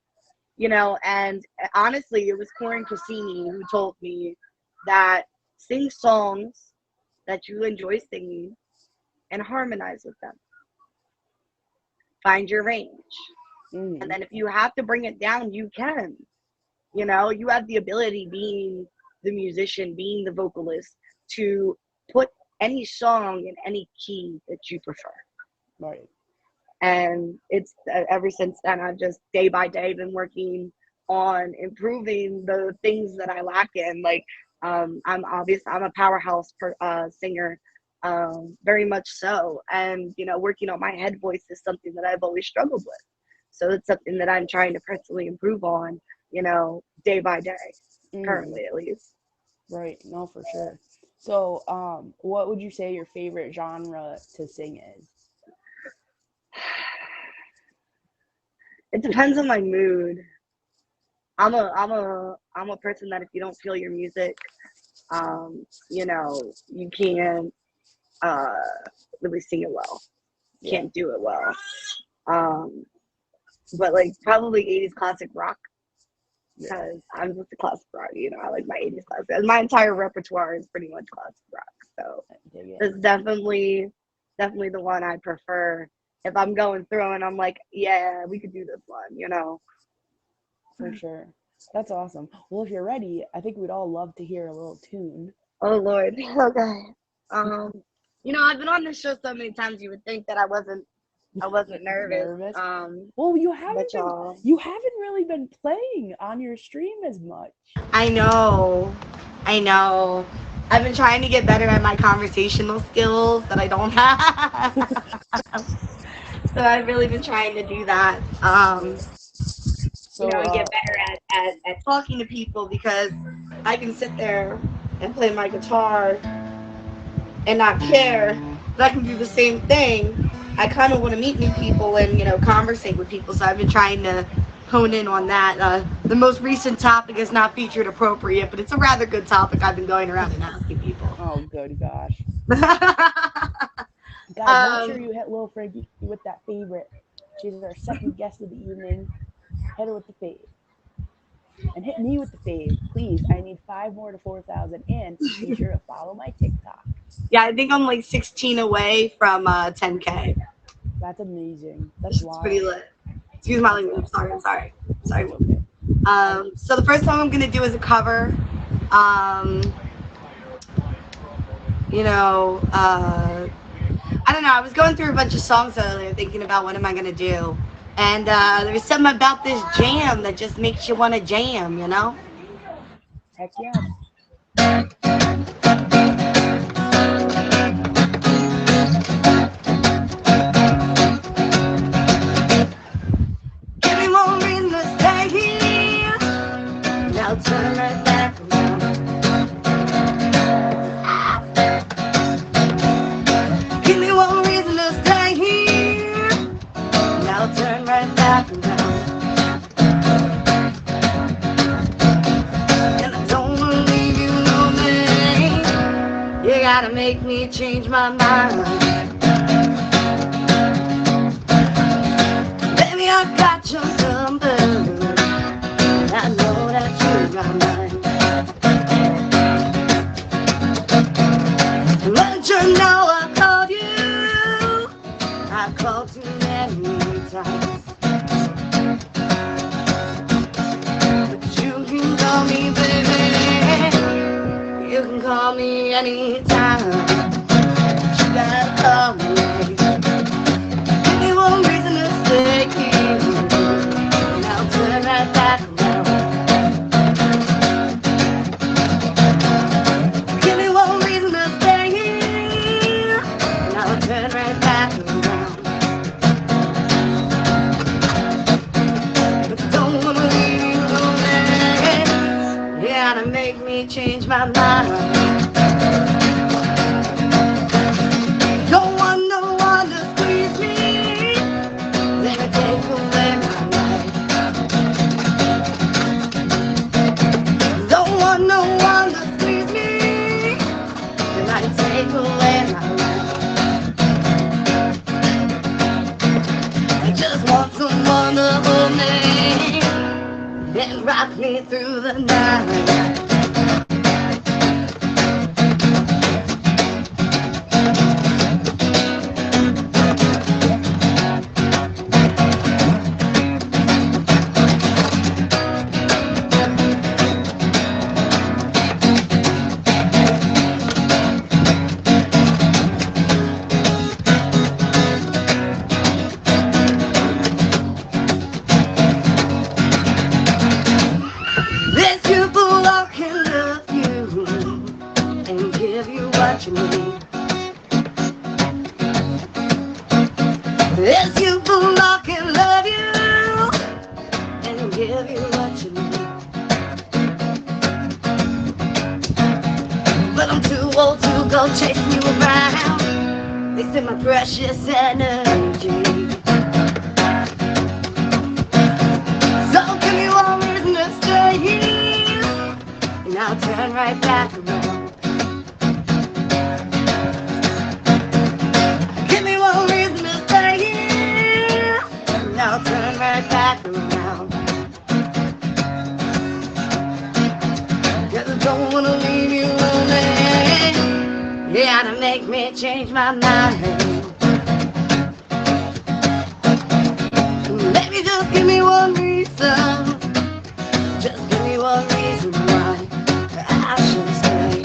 and honestly, it was Corin Cassini who told me that sing songs that you enjoy singing and harmonize with them. Find your range. And then if you have to bring it down, you can. You have the ability, being the musician, being the vocalist, to put any song in any key that you prefer. Right. And it's ever since then, I've just day by day been working on improving the things that I lack in. Like, I'm a powerhouse singer, very much so. And, working on my head voice is something that I've always struggled with. So it's something that I'm trying to personally improve on, day by day, currently at least. Right. No, for sure. So, what would you say your favorite genre to sing is? It depends on my mood. I'm a person that if you don't feel your music, you can't really sing it well. can't do it well. But like probably 80s classic rock, because I'm just a classic rock, you know. I like my 80s classic. My entire repertoire is pretty much classic rock, so it's definitely the one I prefer if I'm going through and I'm like, yeah, we could do this one, you know. For sure. That's awesome. Well, if you're ready, I think we'd all love to hear a little tune. Oh Lord. Okay. You know, I've been on this show so many times, you would think that I wasn't nervous. Well, you haven't really been playing on your stream as much. I know. I've been trying to get better at my conversational skills that I don't have. So I've really been trying to do that. You know, and get better at talking to people, because I can sit there and play my guitar and not care, but I can do the same thing. I kind of want to meet new people and, you know, conversate with people. So I've been trying to hone in on that. The most recent topic is not featured appropriate, but it's a rather good topic I've been going around and asking people. Oh, good gosh. Guys, make sure you hit Lil Frankie with that favorite. She's our second guest of the evening. Hit her with the fave. And hit me with the fave, please. I need 5 more to 4,000. And be sure to follow my TikTok. Yeah, I think I'm like 16 away from 10K. That's amazing. That's wild. Pretty lit. Excuse my language. I'm sorry. So the first song I'm gonna do is a cover. You know, I don't know. I was going through a bunch of songs earlier, thinking about what am I gonna do, and there was something about this jam that just makes you want to jam, you know? Heck yeah. Give me more reason to stay here. Now turn right back around. Give me one reason to stay here. Now turn right back around. And I don't believe you know me. You gotta make me change my mind. Baby, I got your number, and I know that you're my mind. Let you know I called you. I called too many times. But you can call me, baby. You can call me anytime. But you gotta call me. Give me one reason to stay here. Now turn right back around. Give me one reason to stay here. Now turn right back around. But don't wanna leave you lonely. You gotta make me change my mind. Don't want no one to squeeze me. Let me take away my life. Don't want no one to squeeze me. Let me take away my life. I just want someone to hold me and rock me through the night. There's people who can love you and give you what you need. There's people who can love you and give you what you need. But I'm too old to go chasing you around. They say my precious energy. So give me one reason to stay here. And I'll turn right back around. Give me one reason to stay make me change my mind. Maybe just give me one reason. Just give me one reason why I should stay.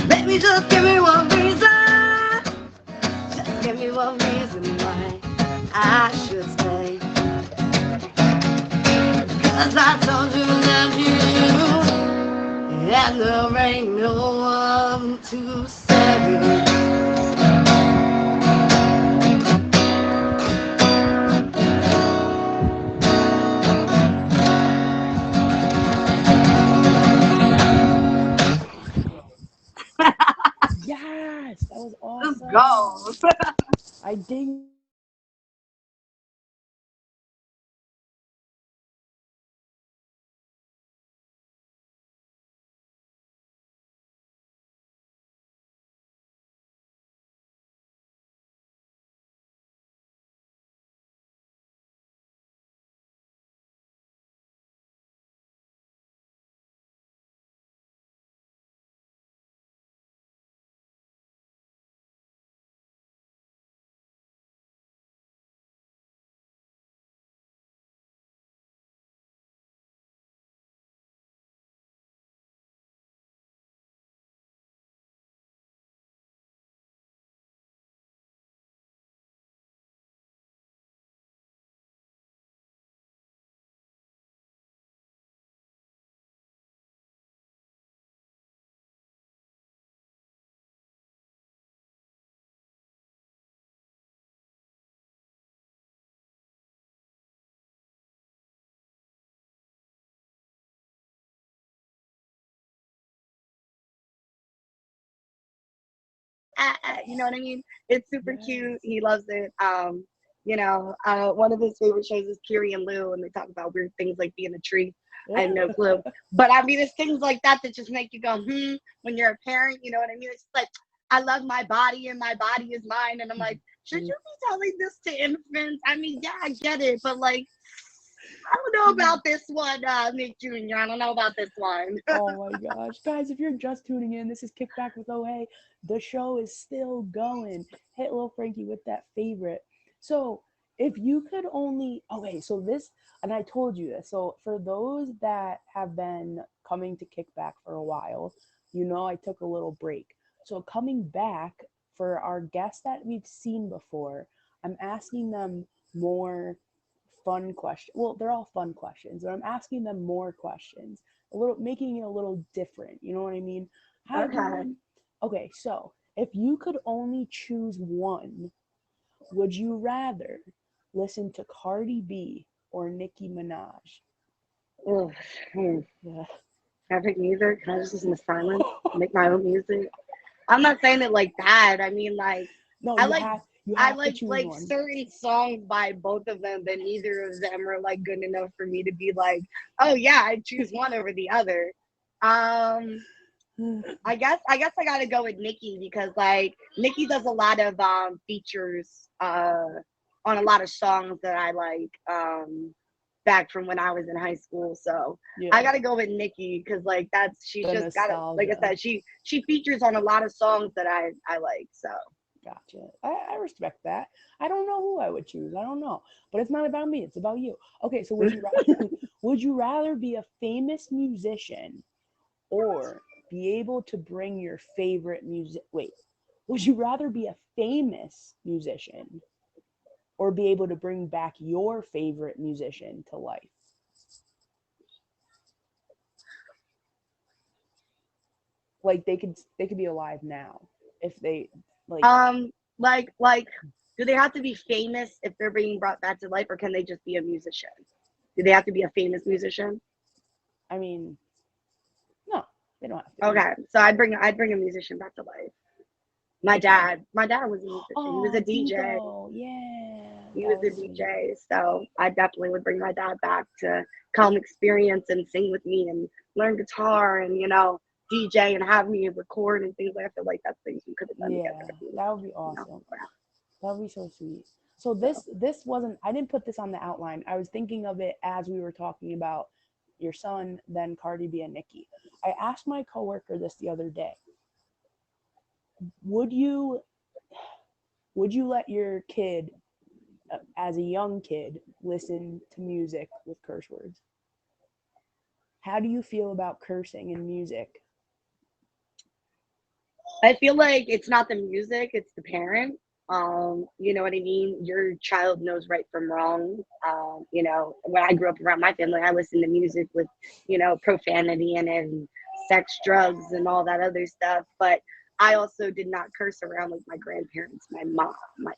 Maybe just give me one reason. Just give me one reason why I should stay. 'Cause I told you that you, and there ain't no one to save. Yes, that was Let's awesome. go. I dig it. I love it. You know what I mean? It's super cute. Yes. He loves it. One of his favorite shows is Kiri and Lou, and they talk about weird things like being a tree. I have no clue. But I mean, it's things like that that just make you go, when you're a parent, you know what I mean? It's just like, I love my body and my body is mine. And I'm like, should you be telling this to infants? I mean, yeah, I get it. But like, I don't know about this one, Nick Jr. I don't know about this one. Oh my gosh. Guys, if you're just tuning in, this is Kickback with OA. The show is still going. Hit Lil Frankie with that favorite. So, if you could only. Okay, so this, and I told you this. So, for those that have been coming to Kickback for a while, I took a little break. So, coming back for our guests that we've seen before, I'm asking them more fun questions. Well, they're all fun questions, but I'm asking them more questions, a little, making it a little different. You know what I mean? Hi Okay. everyone. Okay, so if you could only choose one, would you rather listen to Cardi B or Nicki Minaj? Ugh, hmm. Yeah. Can I pick music? Can I just listen to silence? Make my own music? I'm not saying it like that. I mean, like, No, I you like have you I have to like choose like one. certain songs by both of them, but neither of them are like good enough for me to be like, oh yeah, I choose one over the other. Um, I guess I gotta go with Nicki because like Nicki does a lot of features on a lot of songs that I like back from when I was in high school. So I Yeah, gotta go with Nicki because like she's the just got it. Like I nostalgia. said, she features on a lot of songs that I like. So Gotcha. I respect that. I don't know who I would choose. I don't know, but it's not about me. It's about you. Okay, so would you rather be a famous musician or be able to bring your favorite music? Wait, would you rather be a famous musician or be able to bring back your favorite musician to life? Like they could be alive now if they like. um like do they have to be famous if they're being brought back to life, or can they just be a musician? Do they have to be a famous musician? I mean, no, they don't have to be. Okay, so I'd bring a musician back to life. My Which one? dad. My dad was a musician. He was a Oh, DJ. Divo. Yeah, He that was a was sweet. DJ. So I definitely would bring my dad back to come experience and sing with me and learn guitar and DJ and have me record and things like that. I feel like that's things we could have done together. Yeah, that would be You know, awesome. That would be so sweet. So so this wasn't, I didn't put this on the outline. I was thinking of it as we were talking about your son, then Cardi B and Nicki. I asked my coworker this the other day. would you let your kid, as a young kid, listen to music with curse words? How do you feel about cursing in music? I feel like it's not the music, it's the parent. You know what I mean? Your child knows right from wrong. You know, when I grew up around my family, I listened to music with, you know, profanity in it and sex, drugs, and all that other stuff. But I also did not curse around like my grandparents, my mom, my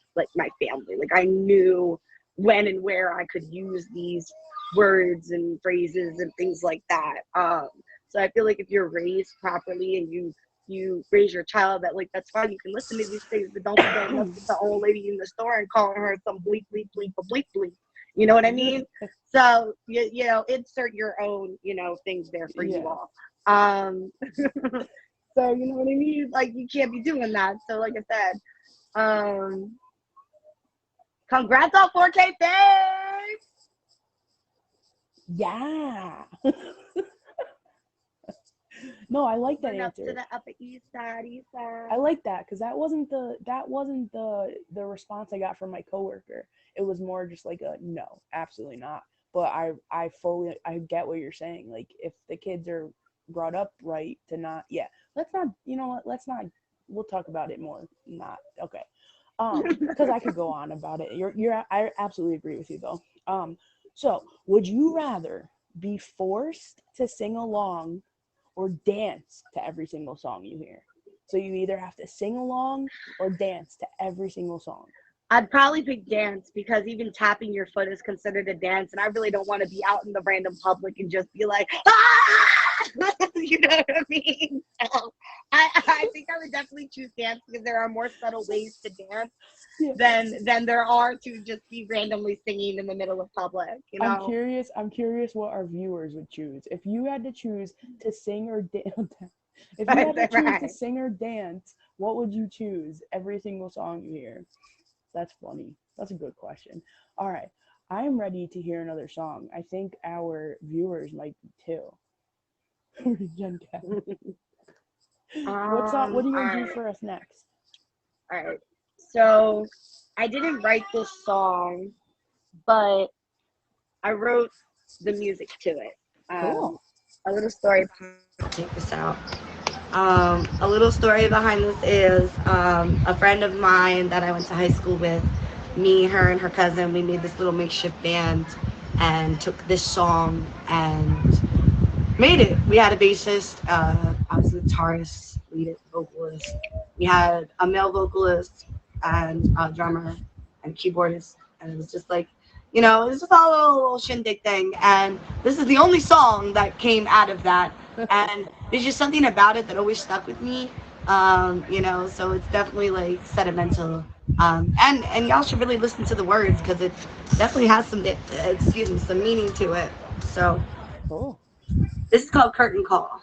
family. Like I knew when and where I could use these words and phrases and things like that. So I feel like if you're raised properly and you raise your child that like that's fine, you can listen to these things, but don't be going up to the old lady in the store and calling her some bleep bleep bleep bleep bleep. You know what I mean? So you know, insert your own, you know, things there for you Yeah. all. So you know what I mean? Like you can't be doing that. So like I said, congrats on 4K babe. Yeah. No, I like that Went up answer. to the Upper East Side, East Side. I like that because that wasn't the response I got from my coworker. It was more just like a no, absolutely not. But I get what you're saying. Like if the kids are brought up right to not, yeah, let's not, you know what, let's not, we'll talk about it more. Not okay. Because I could go on about it. I absolutely agree with you though. So would you rather be forced to sing along or dance to every single song you hear? So you either have to sing along or dance to every single song. I'd probably pick dance because even tapping your foot is considered a dance, and I really don't want to be out in the random public and just be like, ah! You know what I mean? So I think I would definitely choose dance because there are more subtle ways to dance than there are to just be randomly singing in the middle of public. You know? I'm curious what our viewers would choose. If you had to choose to sing or dance, if you had to choose to sing or dance, what would you choose every single song you hear? That's funny. That's a good question. All right. I am ready to hear another song. I think our viewers might be too. Jen Cat. What are you going to do for us next? All right. So I didn't write this song, but I wrote the music to it. Cool. A little story behind, check this out. A little story behind this is a friend of mine that I went to high school with, me, her, and her cousin, we made this little makeshift band and took this song and made it. We had a bassist, I was a guitarist, lead vocalist. We had a male vocalist and a drummer and keyboardist, and it was just like, you know, it was just all a little shindig thing. And this is the only song that came out of that, and there's just something about it that always stuck with me. You know, so it's definitely like sentimental. And y'all should really listen to the words because it definitely has some some meaning to it. So cool. This is called Curtain Call.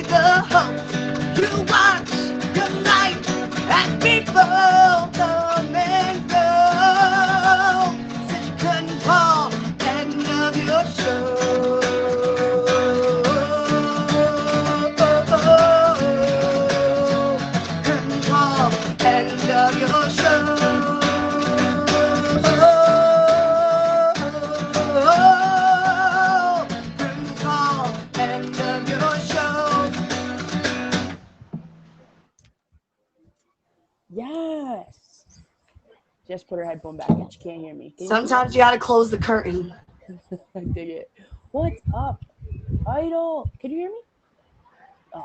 be the host. You watch your night as people come and go. Said you couldn't call end of your show. Couldn't call end of your show. Couldn't call end of your show. Yes. Just put her headphone back in. She can't hear me. Can you hear me? Sometimes you gotta close the curtain. I dig it. What's up, Idol? Can you hear me? Oh.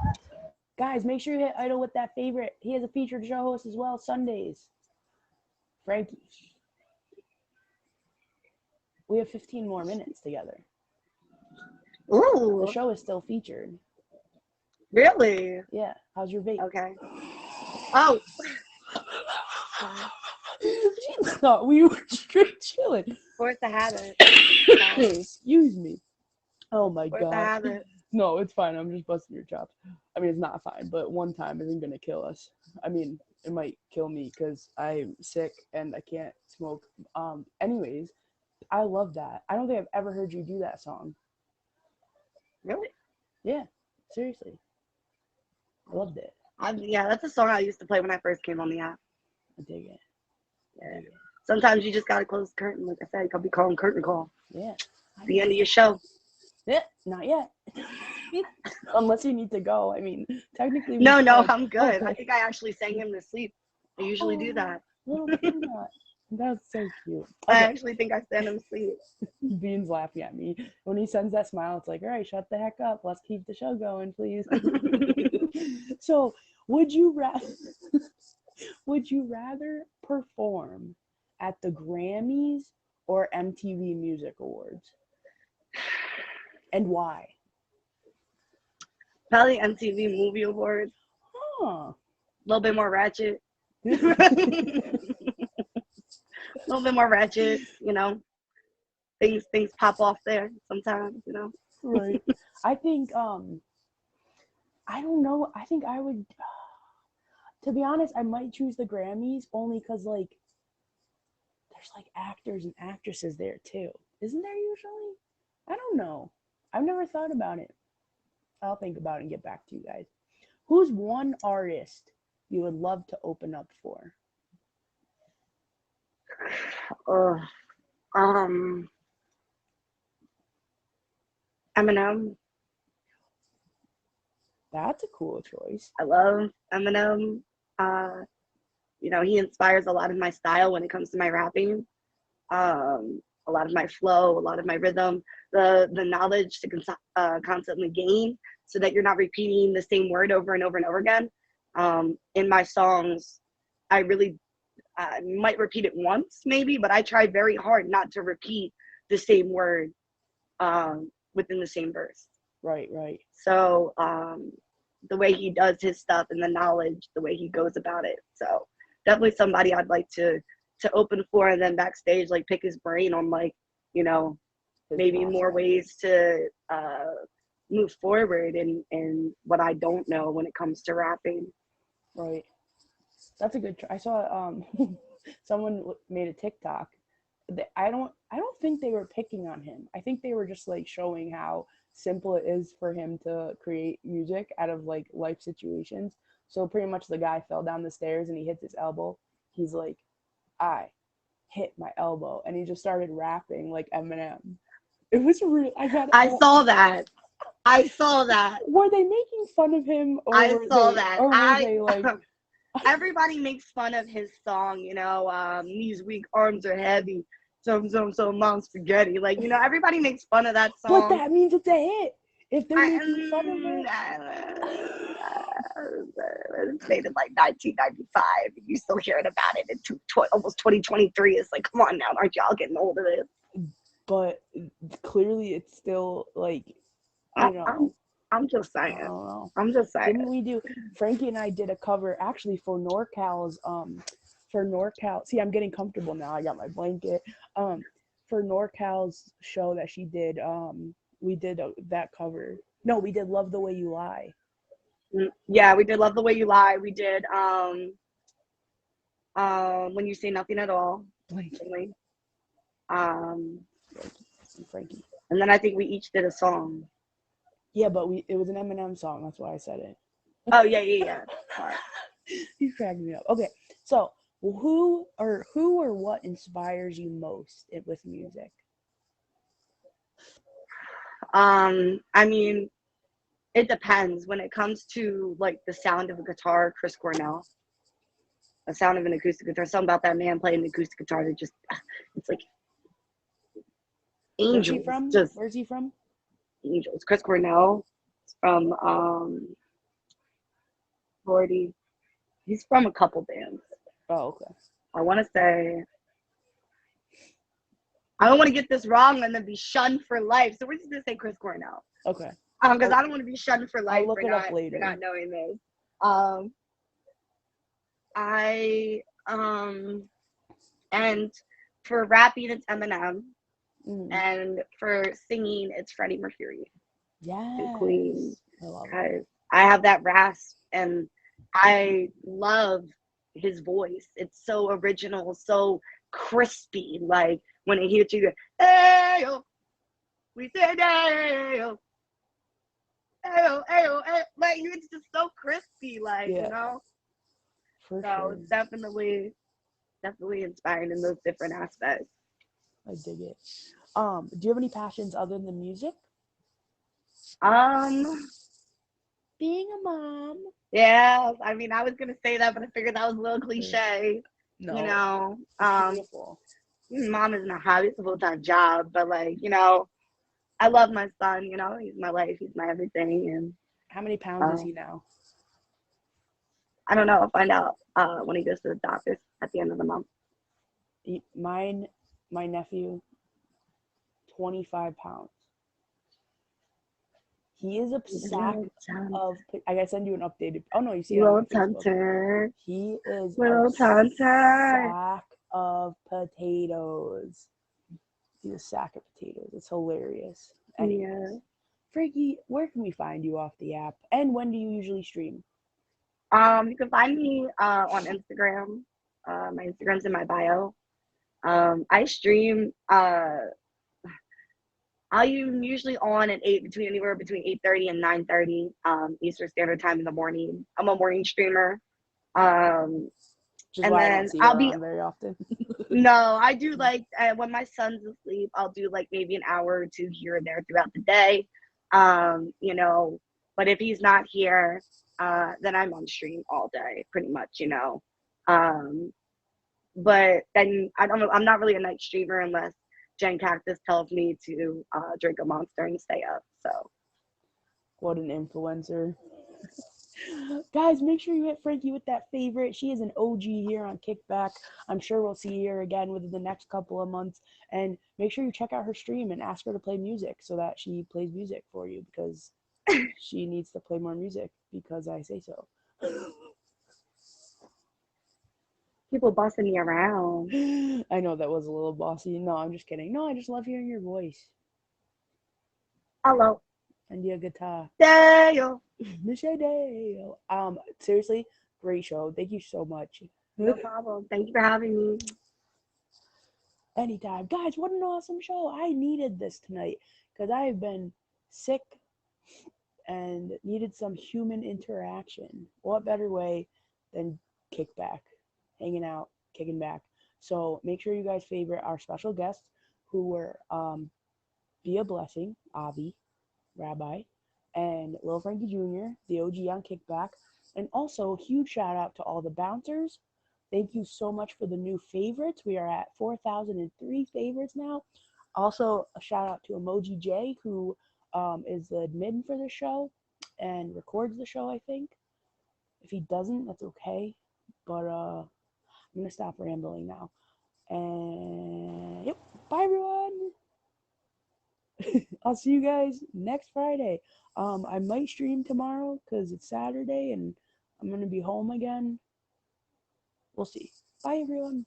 Guys, make sure you hit Idol with that favorite. He has a featured show host as well, Sundays. Frankie. We have 15 more minutes together. Ooh, The show is still featured. really? Yeah. How's your vape? Okay. Oh, She thought we were straight chilling. force the habit. Excuse me. Oh my Force the god. habit. No, it's fine. I'm just busting your chops. I mean, it's not fine, but one time isn't gonna kill us. I mean, it might kill me because I'm sick and I can't smoke. Anyways, I love that. I don't think I've ever heard you do that song. Really? Yeah, seriously. I loved it. Yeah, that's a song I used to play when I first came on the app. I dig it. Yeah. Sometimes you just gotta close the curtain. Like I said, you could be calling curtain call. Yeah. The end of your show. Yeah, not yet. Unless you need to go. I mean, technically. No, could. I'm good. Okay. I think I actually sang him to sleep. I usually do that. Little peanut. That's so cute. I Okay. actually think I sent him to sleep. Bean's laughing at me. When he sends that smile, it's like, all right, shut the heck up. Let's keep the show going, please. So, would you rather perform at the Grammys or MTV Music Awards? And why? Probably MTV Movie Awards. Huh. A little bit more ratchet. A little bit more ratchet, you know. Things pop off there sometimes, you know. Right. I think I don't know. I think I would to be honest, I might choose the Grammys only cuz like there's like actors and actresses there too. Isn't there usually? I don't know. I've never thought about it. I'll think about it and get back to you guys. Who's one artist you would love to open up for? Eminem. That's a cool choice. I love Eminem. You know, he inspires a lot of my style when it comes to my rapping. A lot of my flow, a lot of my rhythm, the knowledge to constantly gain so that you're not repeating the same word over and over and over again. In my songs, I really might repeat it once maybe, but I try very hard not to repeat the same word within the same verse. Right. So the way he does his stuff and the knowledge, the way he goes about it. So definitely somebody I'd like to open for, and then backstage like pick his brain on like, you know, maybe more ways to move forward in what I don't know when it comes to rapping. Right. That's a good I saw someone made a TikTok. I don't think they were picking on him. I think they were just like showing how simple it is for him to create music out of like life situations. So pretty much the guy fell down the stairs and he hits his elbow. He's like, I hit my elbow, and he just started rapping like Eminem. It was real. I saw that. Were they making fun of him? Or I saw they, that. Or were they like? Everybody makes fun of his song, you know, these weak arms are heavy, some mom spaghetti. Like, you know, everybody makes fun of that song. But that means it's a hit. If they're making fun of it. It was made in like 1995. You still hearing about it in almost 2023. It's like, come on now, aren't y'all getting old of this? But clearly it's still like, you know. I'm just saying. I don't know. I'm just saying. Didn't we do? Frankie and I did a cover actually for NorCal's see, I'm getting comfortable now. I got my blanket. For NorCal's show that she did, we did that cover. No, we did Love the Way You Lie. Yeah, we did Love the Way You Lie. We did When You Say Nothing at All. Blanky. Um, Frankie. and then I think we each did a song. Yeah, but it was an Eminem song. That's why I said it. Oh yeah. Sorry. He's cracking me up. Okay, so who or what inspires you most with music? I mean, it depends. When it comes to like the sound of a guitar, Chris Cornell. The sound of an acoustic guitar. Something about that man playing the acoustic guitar that just, it's like angels. Where's he from? Just Where's he from? angels. Chris Cornell from Lordy. He's from a couple bands. Oh, okay. I want to say, I don't want to get this wrong and then be shunned for life. So we're just gonna say Chris Cornell. Okay. Because I don't want to be shunned for life. I'll look it up later. For not knowing this. And for rapping it's Eminem, and for singing it's Freddie Mercury. Yeah. Queen. I love it. I have that rasp, and I love his voice. It's so original, so crispy. Like when I hear you go, hey yo, we say hey yo, like it's just so crispy, like you know. For so sure. It's definitely inspiring in those different aspects. I dig it. Do you have any passions other than music? Being a mom. Yeah, I mean, I was gonna say that, but I figured that was a little cliche. No. You know, beautiful. Mom isn't a hobby; it's a full-time job. But like, you know, I love my son. You know, he's my life. He's my everything. And how many pounds is he now? I don't know. I'll find out when he goes to the doctor at the end of the month. My nephew, 25 pounds. He is a sack of. I gotta send you an updated. Oh no, you see it on Facebook. He is a sack of potatoes. He's a sack of potatoes. It's hilarious. Anyways, yeah. Frankie, where can we find you off the app? And when do you usually stream? You can find me on Instagram. My Instagram's in my bio. I stream. I'm usually on at anywhere between 8:30 and 9:30 Eastern Standard Time in the morning. I'm a morning streamer. Just and then I don't see I'll be on very often. No, I do like when my son's asleep. I'll do like maybe an hour or two here and there throughout the day. You know, but if he's not here, then I'm on stream all day, pretty much. You know, but then I'm not really a night streamer unless Jen Cactus tells me to drink a Monster and stay up. So, what an influencer. Guys, make sure you hit Frankie with that favorite. She is an OG here on Kickback. I'm sure we'll see her again within the next couple of months. And make sure you check out her stream and ask her to play music so that she plays music for you, because she needs to play more music because I say so. People bossing me around. I know that was a little bossy. No, I'm just kidding. No, I just love hearing your voice. Hello. And your guitar. Dale. Dale. Seriously, great show. Thank you so much. No problem. Thank you for having me. Anytime. Guys, what an awesome show. I needed this tonight because I have been sick and needed some human interaction. What better way than Kickback? Hanging out, kicking back. So make sure you guys favorite our special guests who were Be a Blessing, Avi, Rabbi, and Lil Frankie Jr., the OG on Kickback. And also, huge shout out to all the bouncers. Thank you so much for the new favorites. We are at 4,003 favorites now. Also, a shout out to Emoji J, who is the admin for the show and records the show, I think. If he doesn't, that's okay. But I'm going to stop rambling now. And yep, bye everyone. I'll see you guys next Friday. I might stream tomorrow because it's Saturday and I'm going to be home again. We'll see. Bye everyone.